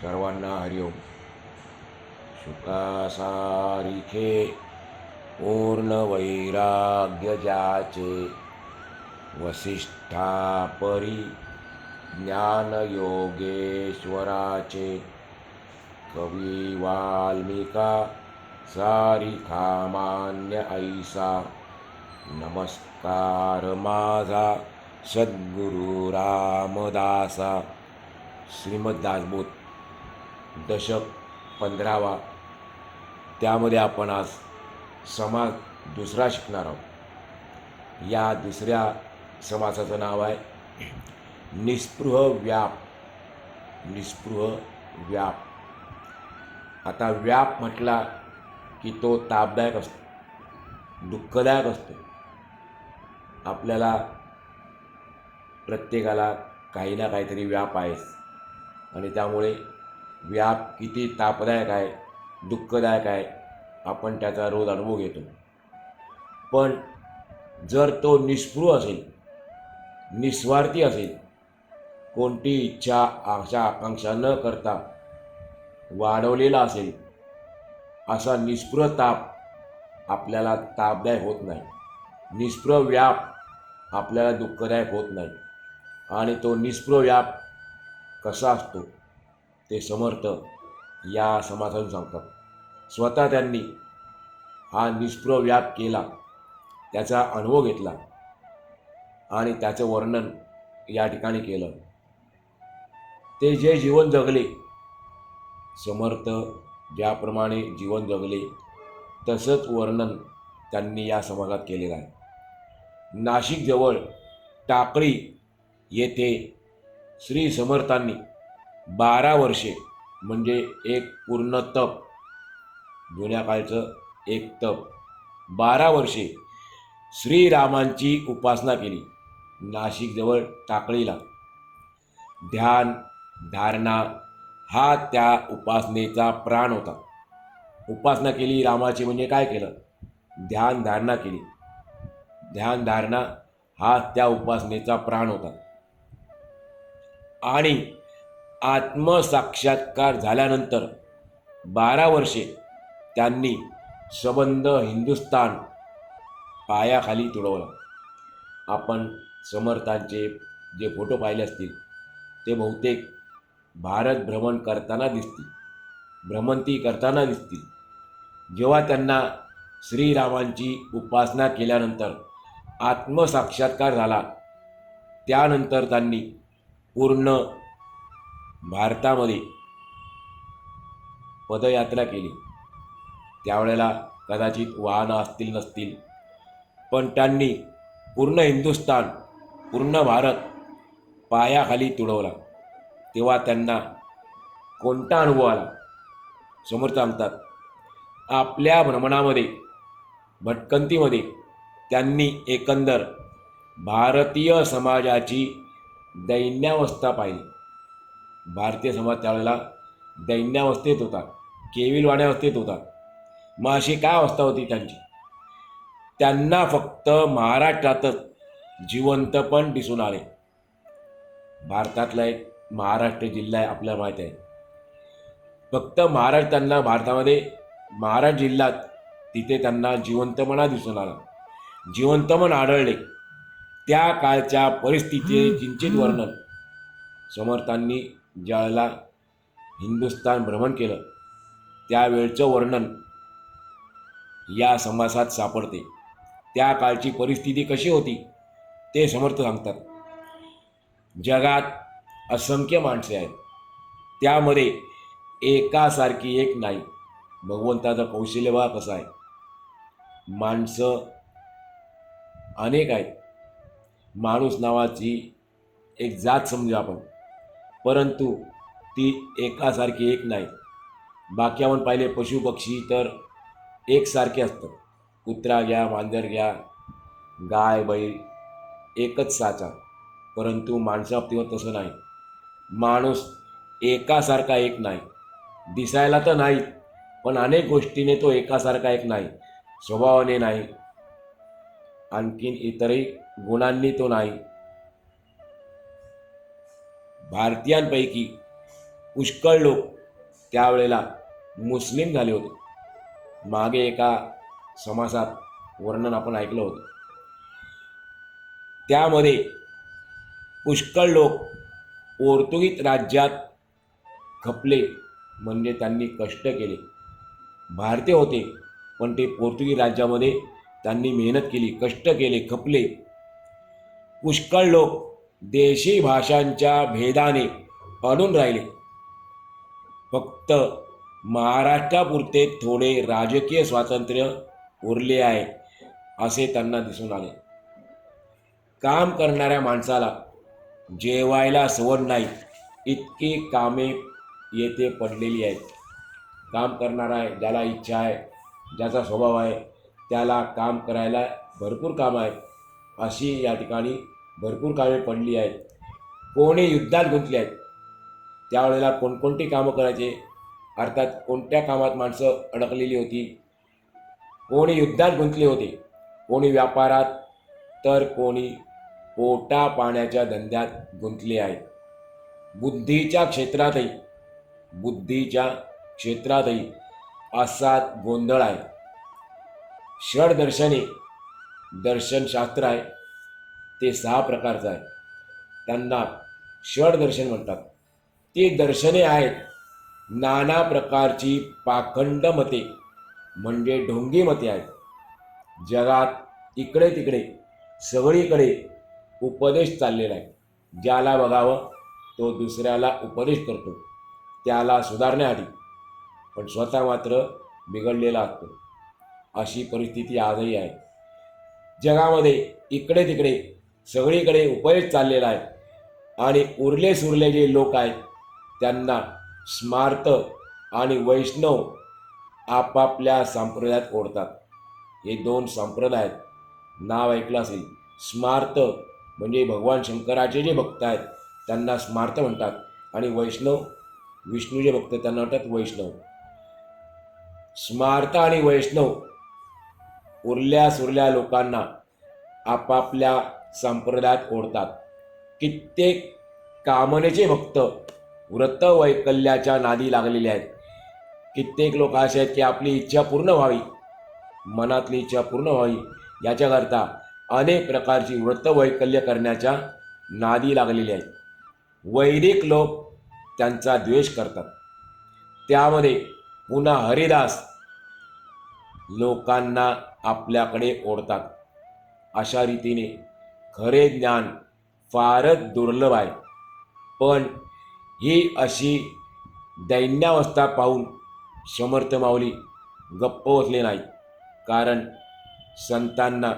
सर्वांना हरिओम. शुकासारिखे पूर्ण वैराग्य ज्याचे, वसिष्ठा परी ज्ञान योगेश्वराचे. कवी वाल्मिका सारिखा मान्य ऐसा, नमस्कार माझा सद्गुरु रामदासा. श्रीमद दासबोध दशक 15वा. त्यामध्ये आपण आज समास दुसरा शिकणार आहोत. या दुसऱ्या समासाचं नाव आहे निस्पृह व्याप. निस्पृह व्याप. आता व्याप म्हटला की तो तापदायक असतो, दुःखदायक असतो. आपल्याला प्रत्येकाला काही ना काहीतरी व्याप आहेच, आणि त्यामुळे व्याप किती तापदायक आहे, दुःखदायक आहे, आपण त्याचा रोज अनुभव घेतो. पण जर तो निस्पृह असेल, निस्वार्थी असेल, कोणती इच्छा आशा आकांक्षा न करता वाढवलेला असेल, असा निस्पृह ताप आपल्याला तापदायक होत नाही. निस्पृह व्याप आपल्याला दुःखदायक होत नाही. आणि तो निस्पृह व्याप कसा असतो ते समर्थ या समासातून सांगतात. स्वतः त्यांनी हा निस्पृह व्याप केला, त्याचा अनुभव घेतला आणि त्याचं वर्णन या ठिकाणी केलं. ते जे जीवन जगले, समर्थ ज्याप्रमाणे जीवन जगले तसंच वर्णन त्यांनी या समाजात केलेलं आहे. नाशिकजवळ टाकळी येथे श्री समर्थांनी 12 वर्षे म्हणजे एक पूर्ण तप, जुन्या काळचं एक तप, 12 वर्षे श्रीरामांची उपासना केली. नाशिकजवळ टाकळीला ध्यान धारणा हा त्या उपासनेचा प्राण होता. उपासना केली रामाची म्हणजे काय केलं? ध्यान धारणा केली. ध्यान धारणा हा त्या उपासनेचा प्राण होता. आणि आत्मसाक्षात्कार झाल्यानंतर 12 वर्षे त्यांनी सबंध हिंदुस्थान पायाखाली तुडवला. आपण समर्थांचे जे फोटो पाहिले असतील ते बहुतेक भारत भ्रमण करताना दिसतील, भ्रमंती करताना दिसतील. जेव्हा त्यांना श्रीरामांची उपासना केल्यानंतर आत्मसाक्षात्कार झाला, त्यानंतर त्यांनी पूर्ण भारतामध्ये पदयात्रा केली. त्यावेळेला कदाचित वाहनं असतील नसतील, पण त्यांनी पूर्ण हिंदुस्थान, पूर्ण भारत पायाखाली तुडवला. तेव्हा त्यांना कोणता अनुभव आला? समर्थ सांगतात, आपल्या भ्रमणामध्ये, भटकंतीमध्ये त्यांनी एकंदर भारतीय समाजाची दैन्यावस्था पाहिली. भारतीय समाज त्यावेळेला दैन्यावस्थेत होता, केविलवाण्यावस्थेत होता. मग अशी काय अवस्था होती त्यांची? त्यांना फक्त महाराष्ट्रातच जिवंतपण दिसून आले. भारतातला एक महाराष्ट्र जिल्हा आहे, आपल्याला माहीत आहे. फक्त महाराष्ट्र त्यांना भारतामध्ये महाराष्ट्र जिल्ह्यात तिथे त्यांना जिवंतपणा दिसून आला, जिवंतपण आढळले. त्या काळच्या परिस्थितीचे किंचित वर्णन समर्थांनी ज्यावेळेला हिंदुस्थान भ्रमण केलं त्यावेळचं वर्णन या समासात सापडते. त्या काळची परिस्थिती कशी होती ते समर्थ सांगतात. जगात असंख्य माणसे आहेत, त्यामध्ये एकासारखी एक नाही. भगवंताचं कौशल्य बघा कसं आहे. माणसं अनेक आहेत. माणूस नावाची एक जात समजू आपण, परंतु ती एकासारखी एक नाही. बाकी आपण पाहिले पशु पक्षी तर एकसारखे असतात. कुत्रा घ्या, मांजर घ्या, गाय बैल एकच साचा. परंतु माणसाबाबतीत तसं नाही. माणूस एकासारखा एक नाही. दिसायला तर नाही, पण अनेक गोष्टीने तो एकासारखा एक नाही. स्वभावाने नाही, आणखीन इतरही गुणांनी तो नाही. भारतीयांपैकी पुष्कळ लोक त्यावेळेला मुस्लिम झाले होते. मागे एका समासात वर्णन आपण ऐकलं होतं. त्यामध्ये पुष्कळ लोक पोर्तुगीज राज्यात खपले, म्हणजे त्यांनी कष्ट केले. भारतीय होते पण ते पोर्तुगीज राज्यामध्ये त्यांनी मेहनत केली, कष्ट केले, खपले. पुष्कळ लोक देशी भाषांच्या भेदाने अडून राहिले. फक्त महाराष्ट्रापुरते थोडे राजकीय स्वातंत्र्य उरले आहे असे त्यांना दिसून आले. काम करणाऱ्या माणसाला जेवायला सवड नाही इतकी कामे येथे पडलेली आहेत. काम करणारा आहे, ज्याला इच्छा आहे, ज्याचा स्वभाव आहे, त्याला काम करायला भरपूर कामं आहेत. अशी या ठिकाणी भरपूर कामे पडली आहेत. कोणी युद्धात गुंतले आहेत. त्यावेळेला कोणकोणती कामं करायचे, अर्थात कोणत्या कामात माणसं अडकलेली होती. कोणी युद्धात गुंतले होते, कोणी व्यापारात, तर कोणी पोटा पाण्याच्या धंद्यात गुंतले आहेत. बुद्धीच्या क्षेत्रातही असा गोंधळ आहे. षडदर्शने दर्शनशास्त्र आहे, ते 6 प्रकारचं आहे. त्यांना षडदर्शन म्हणतात. ती दर्शने आहेत नाना प्रकारची पाखंड मते, म्हणजे ढोंगी मते आहेत. जगात इकडे तिकडे सगळीकडे उपदेश चाललेला आहे. ज्याला बघावं तो दुसऱ्याला उपदेश करतो, त्याला सुधारण्याआधी, पण स्वतः मात्र बिघडलेला असतो. अशी परिस्थिती आजही आहे. जगामध्ये इकडे तिकडे सगळीकडे उपदेश चाललेला आहे. आणि उरले सुरले जे लोक आहेत त्यांना स्मार्त आणि वैष्णव आपापल्या संप्रदायात ओढतात. हे 2 संप्रदाय आहेत. नाव ऐकलं असेल. स्मार्त म्हणजे भगवान शंकराचे जे भक्त आहेत त्यांना स्मार्त म्हणतात, आणि वैष्णव, विष्णूचे भक्त, त्यांना म्हणतात वैष्णव. स्मार्त आणि वैष्णव उरल्या सुरल्या लोकांना आपापल्या संप्रदायात ओढतात. कित्येक कामनेचे भक्त व्रत वैकल्याच्या नादी लागलेले आहेत. कित्येक लोक असे आहेत की आपली इच्छा पूर्ण व्हावी, मनातली इच्छा पूर्ण व्हावी याच्याकरता अनेक प्रकारची व्रत वैकल्य करण्याच्या नादी लागलेले आहेत. वैदिक लोक त्यांचा द्वेष करतात. त्यामध्ये पुन्हा हरिदास लोकांना आपल्याकडे ओढतात. अशा रीतीने खरे ज्ञान फारच दुर्लभ आहे. पण ही अशी दैन्यावस्था पाहून समर्थ माऊली गप्प बसले नाहीत. कारण संतांना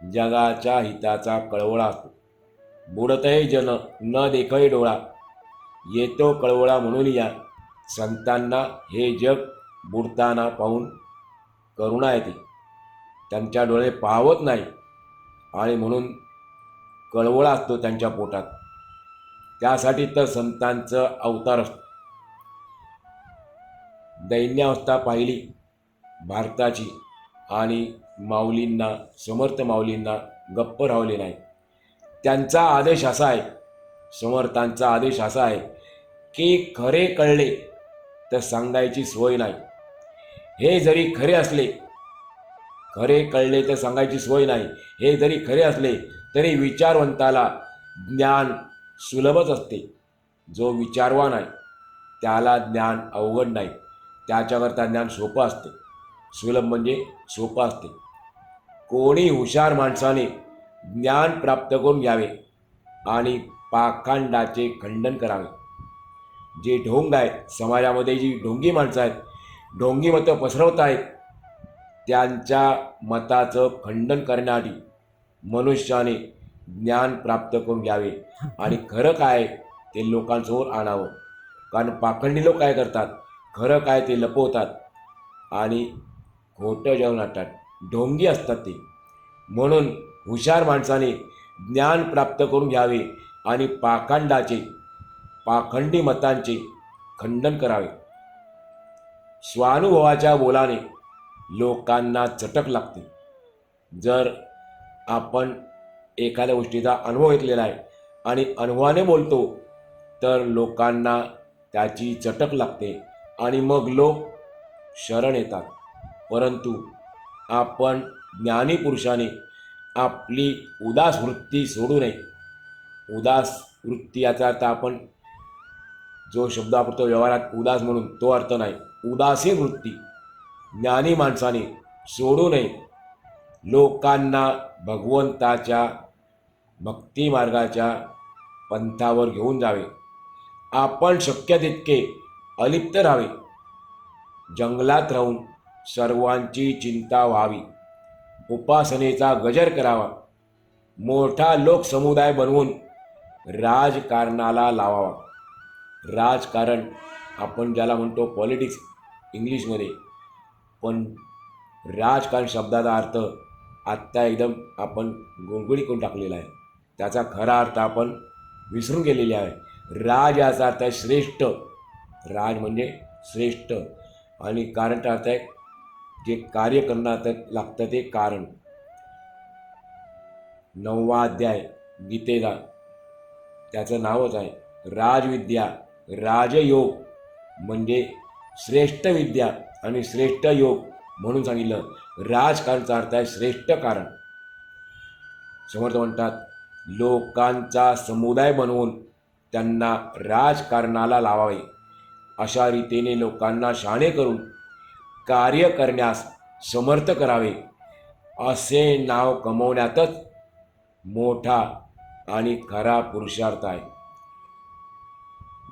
जगाच्या हिताचा कळवळा असतो. बुडतही जन न देखही डोळा, येतो कळवळा म्हणून या. संतांना हे जग बुडताना पाहून करुणा येते. त्यांच्या डोळे पाहत नाही आणि म्हणून कळवळा असतो त्यांच्या पोटात. त्यासाठी तर संतांचं अवतार असतो. दैन्यावस्था पाहिली भारताची, आणि माऊलींना, समर्थ माऊलींना गप्प राहले नाही. त्यांचा आदेश असा आहे, समर्थांचा आदेश असा आहे की खरे कळले तर सांगायची सोय नाही. हे जरी खरे असले, खरे कळले तर सांगायची सोय नाही, हे जरी खरे असले तरी विचारवंताला ज्ञान सुलभच असते. जो विचारवान आहे त्याला ज्ञान अवघड नाही, त्याच्याकरता ज्ञान सोपं असते. सुलभ म्हणजे सोपं असते. कोणी हुशार माणसाने ज्ञान प्राप्त करून घ्यावे आणि पाखंडाचे खंडन करावे. जे ढोंग आहेत समाजामध्ये, जी ढोंगी माणसं आहेत, ढोंगी मतं पसरवत आहेत, त्यांच्या मताचं खंडन करण्यासाठी मनुष्याने ज्ञान प्राप्त करून घ्यावे आणि खरं काय ते लोकांसमोर आणावं. कारण पाखंडी लोक काय करतात, खरं काय ते लपवतात आणि खोटं जग नाटतात. ढोंगी असतात ते. म्हणून हुशार माणसाने ज्ञान प्राप्त करून घ्यावे आणि पाखंडी मतांचे खंडन करावे. स्वानुभवाच्या बोलाने लोकांना चटक लागते. जर आपण एखाद्या गोष्टीचा अनुभव घेतलेला आहे आणि अनुभवाने बोलतो तर लोकांना त्याची चटक लागते आणि मग लोक शरण येतात. परंतु आपण ज्ञानी पुरुषाने आपली उदास वृत्ती सोडू नये. उदास वृत्ती याचा अर्थ आपण जो शब्द वापरतो व्यवहारात उदास म्हणून तो अर्थ नाही. उदासीन वृत्ती ज्ञानी माणसाने सोडू नये. लोकांना भगवंताच्या भक्ती मार्गाच्या पंथावर घेऊन जावे. आपण शक्य तितके अलिप्त राहावे. जंगलात राहून सर्वांची चिंता व्हावी. उपासनेचा गजर करावा. मोठा लोकसमुदाय बनवून राजकारणाला लावावा. राजकारण आपण ज्याला म्हणतो पॉलिटिक्स इंग्लिशमध्ये, पण राजकारण शब्दाचा अर्थ आत्ता एकदम आपण गुळगुळीत करून टाकलेला आहे. त्याचा खरा अर्थ आपण विसरून गेलेले आहे. राज याचा अर्थ आहे श्रेष्ठ. राज म्हणजे श्रेष्ठ आणि कारणचा अर्थ आहे जे कार्य करण्यात लागतं ते कारण. 9वा अध्याय गीतेचा त्याचं नावच आहे राजविद्या. राजयोग म्हणजे श्रेष्ठ विद्या आणि श्रेष्ठ योग म्हणून सांगितलं. राजकारणचा अर्थ आहे श्रेष्ठ कारण. समर्थ म्हणतात लोकांचा समुदाय बनवून त्यांना राजकारणाला लावावे. अशा रीतीने लोकांना शहाणे करून कार्य करण्यास समर्थ करावे. असे नाव कमवण्यातच मोठा आणि खरा पुरुषार्थ आहे.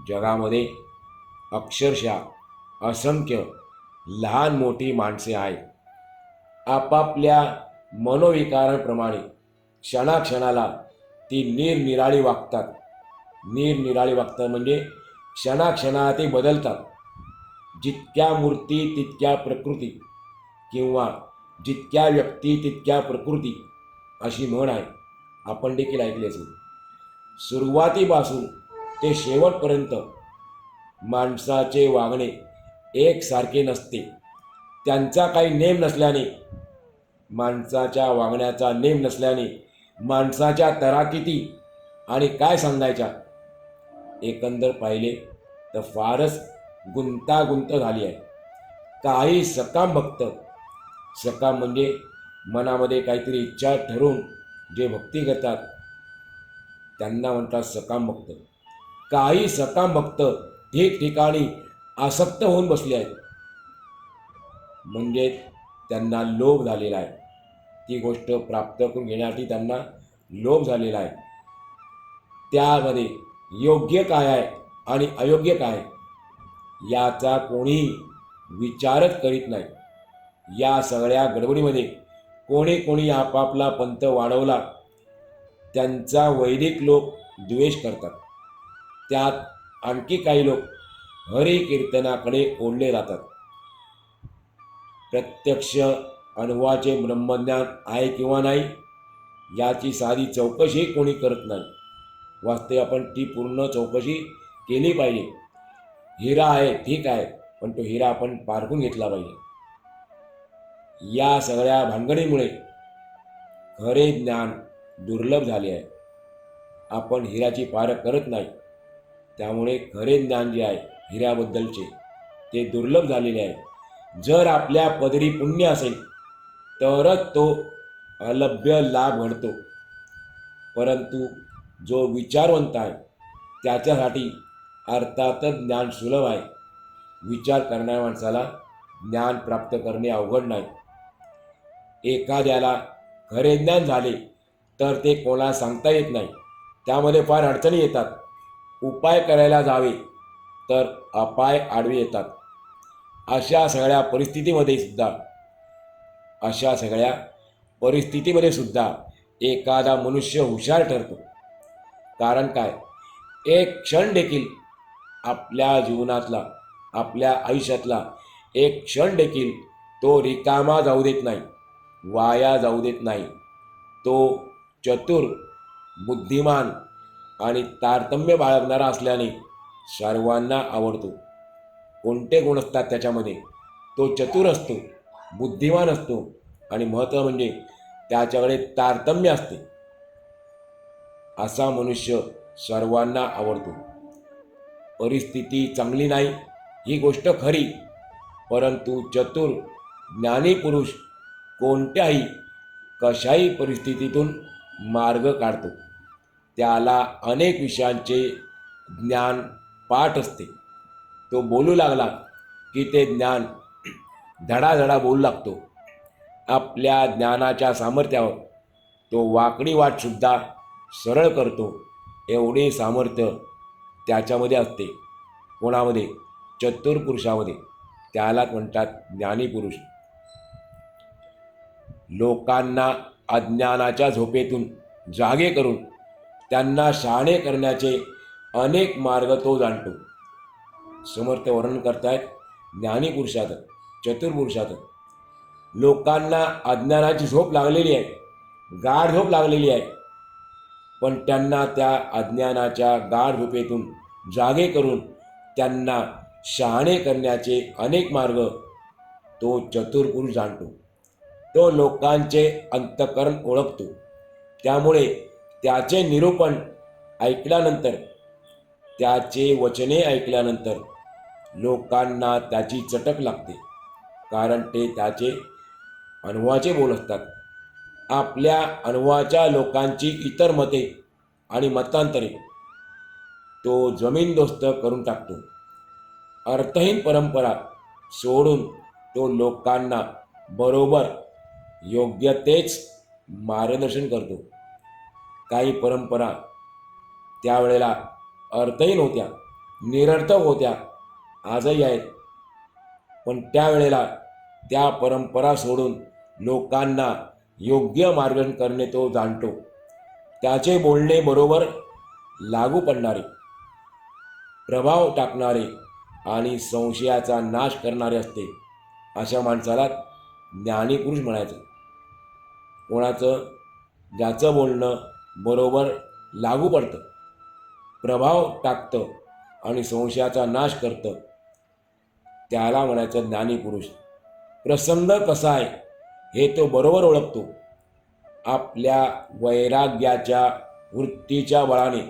जगामध्ये अक्षरशः असंख्य लहान मोठी माणसे आहेत. आपापल्या मनोविकारांप्रमाणे क्षणाक्षणाला ती निरनिराळी वागतात. निरनिराळी वागतात म्हणजे क्षणाक्षणाला ते बदलतात. जितक्या मूर्ती तितक्या प्रकृती किंवा जितक्या व्यक्ती तितक्या प्रकृती अशी म्हण आहे. आपण देखील ऐकले असेल. सुरुवातीपासून ते शेवटपर्यंत माणसाचे वागणे एकसारखे नसते. त्यांचा काही नेम नसल्याने, माणसाच्या वागण्याचा नेम नसल्याने माणसाच्या तराकिती आणि काय सांगायच्या एकंदर पाहिले तर फारच गुंतागुंत झाली आहे. काही सकाम भक्त, सकाम म्हणजे मनामध्ये काहीतरी इच्छा ठरवून जे भक्ती करतात त्यांना म्हणतात सकाम भक्त. काही सकाम भक्त ठिकठिकाणी आसक्त होऊन बसले आहेत. म्हणजे त्यांना लोभ झालेला आहे. ती गोष्ट प्राप्त करून घेण्यासाठी त्यांना लोभ झालेला आहे. त्यामध्ये योग्य काय आहे आणि अयोग्य काय याचा कोणीही विचारच करीत नाही. या सगळ्या गडबडीमध्ये कोणी आपापला पंथ वाढवला. त्यांचा वैदिक लोक द्वेष करतात. त्यात आणखी काही लोक हरिकीर्तनाकडे ओढले जातात. प्रत्यक्ष अनुभवाचे ब्रह्मज्ञान आहे किंवा नाही याची साधी चौकशी कोणी करत नाही. वास्तविक आपण ती पूर्ण चौकशी केली पाहिजे. हिरा आहे ठीक आहे, पण तो हिरा आपण पारखून घेतला पाहिजे. या सगळ्या भानगडीमुळे खरे ज्ञान दुर्लभ झाले आहे. आपण हिऱ्याची पारख करत नाही. त्यामुळे खरे ज्ञान जे आहे हिऱ्याबद्दलचे ते दुर्लभ झालेले आहे. जर आपल्या पदरी पुण्य असेल तरच तो अलभ्य लाभ घडतो. परंतु जो विचारवंत आहे त्याच्यासाठी अर्थातच ज्ञान सुलभ आहे. विचार करणाऱ्या माणसाला ज्ञान प्राप्त करणे अवघड नाही. एखाद्याला खरे ज्ञान झाले तर ते कोणाला सांगता येत नाही. त्यामध्ये फार अडचणी येतात. उपाय करायला जावे तर अपाय आडवे येतात. अशा सगळ्या परिस्थितीमध्ये सुद्धा एखादा मनुष्य हुशार ठरतो. कारण काय, एक क्षण देखील आपल्या जीवनातला, आपल्या आयुष्यातला एक क्षण देखील तो रिकामा जाऊ देत नाही, वाया जाऊ देत नाही. तो चतुर, बुद्धिमान आणि तारतम्य बाळगणारा असल्याने सर्वांना आवडतो. कोणते गुण असतात त्याच्यामध्ये? तो चतुर असतो, बुद्धिमान असतो आणि महत्त्व म्हणजे त्याच्याकडे तारतम्य असते. असा मनुष्य सर्वांना आवडतो. परिस्थिती चांगली नाही ही गोष्ट खरी, परंतु चतुर ज्ञानी पुरुष कोणत्याही कशाही परिस्थितीतून मार्ग काढतो. त्याला अनेक विषयांचे ज्ञान पाठ असते. तो बोलू लागला की ते ज्ञान धडाधडा बोलू लागतो. आपल्या ज्ञानाच्या सामर्थ्यावर तो वाकडी वाटसुद्धा सरळ करतो. एवढे सामर्थ्य त्याच्यामध्ये असते. कोणामध्ये? चतुर पुरुषामध्ये. त्यालाच म्हणतात ज्ञानी पुरुष. लोकांना अज्ञानाच्या झोपेतून जागे करून त्यांना शहाणे करण्याचे अनेक मार्ग तो जाणतो. समर्थ वर्णन करतायत ज्ञानी पुरुषात, चतुर पुरुषात. लोकांना अज्ञानाची झोप लागलेली आहे, गाढ झोप लागलेली आहे, पण त्यांना त्या अज्ञानाच्या गाढ झोपेतून जागे करून त्यांना शहाणे करण्याचे अनेक मार्ग तो चतुर पुरुष जाणतो. तो लोकांचे अंतःकरण ओळखतो. त्यामुळे त्याचे निरूपण ऐकल्यानंतर, त्याचे वचने ऐकल्यानंतर लोकांना त्याची चटक लागते, कारण ते त्याचे अनुभवाचे बोल असतात. आपल्या अनुभवाच्या लोकांची इतर मते आणि मतांतरे तो जमीनदोस्त करून टाकतो. अर्थहीन परंपरा सोडून तो लोकांना बरोबर योग्य तेच मार्गदर्शन करतो. काही परंपरा त्यावेळेला अर्थहीन होत्या, निरर्थक होत्या, आजही आहेत, पण त्यावेळेला त्या परंपरा सोडून लोकांना योग्य मार्गदर्शन करणे तो जाणतो. त्याचे बोलणे बरोबर लागू पडणारे, प्रभाव टाकणारे आणि संशयाचा नाश करणारे असते. अशा माणसाला ज्ञानी पुरुष म्हणायचं. कोणाचं? ज्याचं बोलणं बरोबर लागू पडतं, प्रभाव टाकतं आणि संशयाचा नाश करतं, त्याला म्हणायचं ज्ञानी पुरुष. प्रसंग कसा आहे हे तो बरोबर ओळखतो. आपल्या वैराग्याच्या वृत्तीच्या बळाने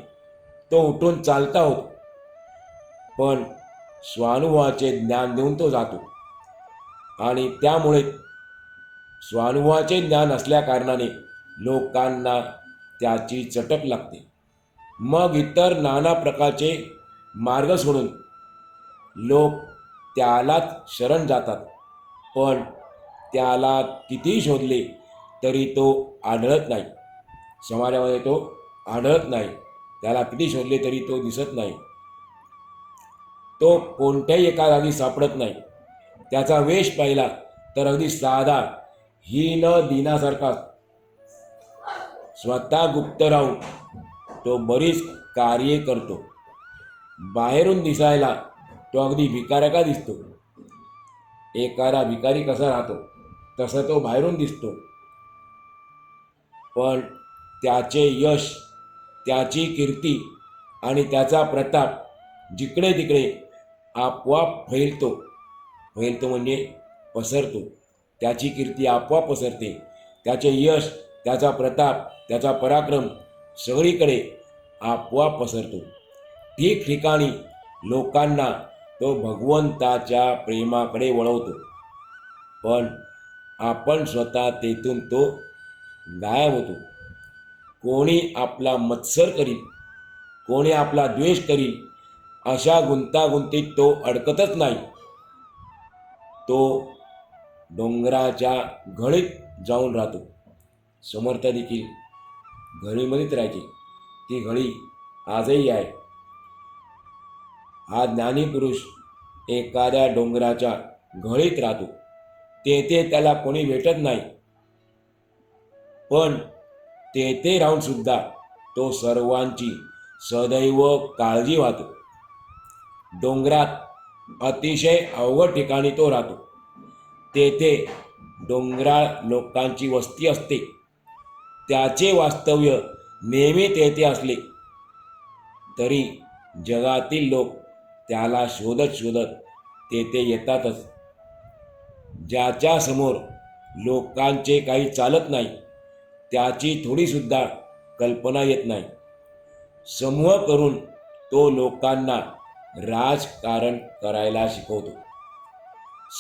तो उठून चालता होतो, पण स्वानुभवाचे ज्ञान देऊन तो जातो. आणि त्यामुळे स्वानुभवाचे ज्ञान असल्या कारणाने लोकांना त्याची चटक लागते. मग इतर नाना प्रकारचे मार्ग सोडून लोक त्यालाच शरण जातात, पण त्याला कितीही शोधले तरी तो आढळत नाही. समाजामध्ये तो आढळत नाही. त्याला किती शोधले तरी तो दिसत नाही. तो कोणत्याही एका जागी सापडत नाही. त्याचा वेश पाहिला तर अगदी साधा हीन दिनासारखा. स्वतः गुप्त राहून तो बरीच कार्ये करतो. बाहेरून दिसायला तो अगदी भिकाऱ्या दिसतो. एखादा भिकारी कसा राहतो तसं तो बाहेरून दिसतो, पण त्याचे यश, त्याची कीर्ती आणि त्याचा प्रताप जिकडे तिकडे आपोआप फैलतो. फैलतो म्हणजे पसरतो. त्याची कीर्ती आपोआप पसरते. त्याचे यश, त्याचा प्रताप, त्याचा पराक्रम सगळीकडे आपोआप पसरतो. ठिकठिकाणी लोकांना तो भगवंताच्या प्रेमाकडे वळवतो, पण आपण स्वतः तेथून तो गायब होतो. कोणी आपला मत्सर करील, कोणी आपला द्वेष करील, अशा गुंतागुंतीत तो अडकतच नाही. तो डोंगराच्या घळीत जाऊन राहतो. समर्थ देखील घळीमध्येच राहायची. ती घळी आजही आहे. हा ज्ञानी पुरुष एखाद्या डोंगराच्या घळीत राहतो. तेथे त्याला कोणी भेटत नाही, पण तेथे राहून सुद्धा तो सर्वांची सदैव काळजी वाहतो. डोंगरात अतिशय अवघड ठिकाणी तो राहतो. तेथे डोंगराळ लोकांची वस्ती असते. त्याचे वास्तव्य नेहमी तेथे असले तरी जगातील लोक त्याला शोधत शोधत तेथे येतातच. ज्याच्या समोर लोकांचे काही चालत नाही, त्याची थोडीसुद्धा कल्पना येत नाही. समूह करून तो लोकांना राजकारण करायला शिकवतो.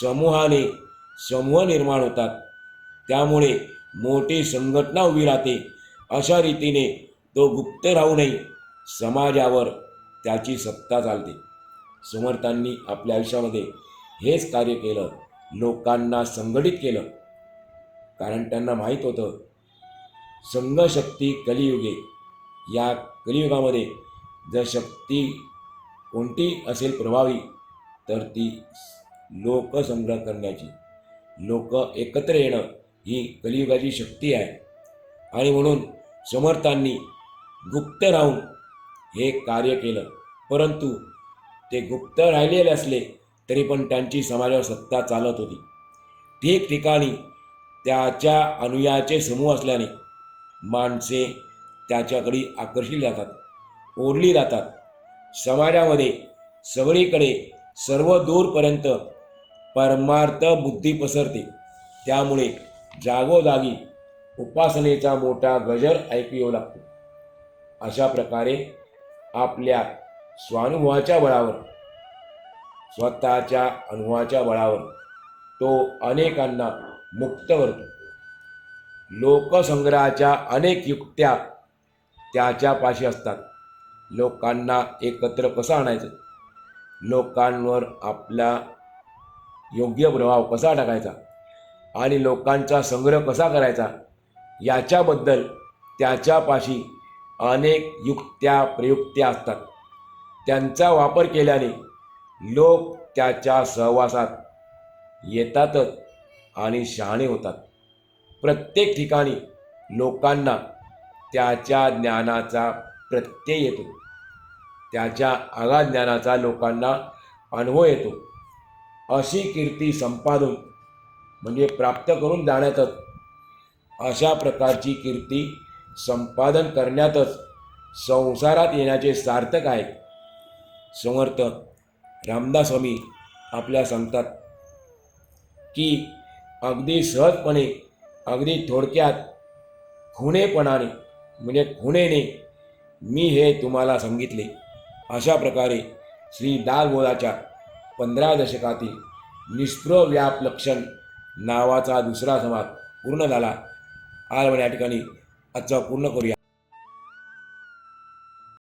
समूहाने समूह निर्माण होतात, त्यामुळे मोठी संघटना उभी राहते. अशा रीतीने तो गुप्त राहूनही समाजावर त्याची सत्ता चालते. समर्थांनी आपल्या आयुष्यामध्ये हेच कार्य केलं, लोकांना संघटित केलं. कारण त्यांना माहीत होतं संघशक्ती कलियुगे, या कलियुगामध्ये जर शक्ती कोणती असेल प्रभावी, तर ती लोकसंग्रह करण्याची, लोक एकत्र येणं ही कलियुगाची शक्ती आहे. आणि म्हणून समर्थांनी गुप्त राहून हे कार्य केलं. परंतु ते गुप्त राहिलेले असले तरी पण त्यांची समाजावर सत्ता चालत होती. ठिकठिकाणी त्याच्या अनुयायाचे समूह असल्याने माणसे त्याच्याकडे आकर्षित जातात, ओढली जातात. समाजामध्ये सगळीकडे सर्व दूरपर्यंत परमार्थ बुद्धी पसरते. त्यामुळे जागोजागी उपासनेचा मोठा गजर ऐकू येऊ लागतो. अशा प्रकारे आपल्या स्वानुभवाच्या बळावर, स्वतःच्या अनुभवाच्या बळावर तो अनेकांना मुक्त करतो. लोकसंग्रहाच्या अनेक युक्त्या त्याच्यापाशी असतात. लोकांना एकत्र कसं आणायचं, लोकांवर आपला योग्य प्रभाव कसा टाकायचा आणि लोकांचा संग्रह कसा करायचा, याच्याबद्दल त्याच्यापाशी अनेक युक्त्या प्रयुक्त्या असतात. त्यांचा वापर केल्याने लोक त्याच्या सहवासात येतातच आणि शहाणे होतात. प्रत्येक ठिकाणी लोकांना त्याच्या ज्ञानाचा प्रत्यय येतो, त्याच्या आगाध ज्ञानाचा लोकांना अनुभव येतो. अशी कीर्ती संपादन म्हणजे प्राप्त करून जाण्यातच, अशा प्रकारची कीर्ती संपादन करण्यातच संसारात येण्याचे सार्थक आहे. समर्थ रामदास स्वामी आपल्या सांगतात की अगदी सहजपणे, अगदी थोडक्यात, खुणेपणाने म्हणजे खुणेने मी हे तुम्हाला सांगितले. अशा प्रकारे श्री दासबोधाच्या 15 दशकातील निष्प्रभ व्याप लक्षण नावाचा दुसरा समाज पूर्ण झाला. आज आपण या ठिकाणी आजचा पूर्ण करूया.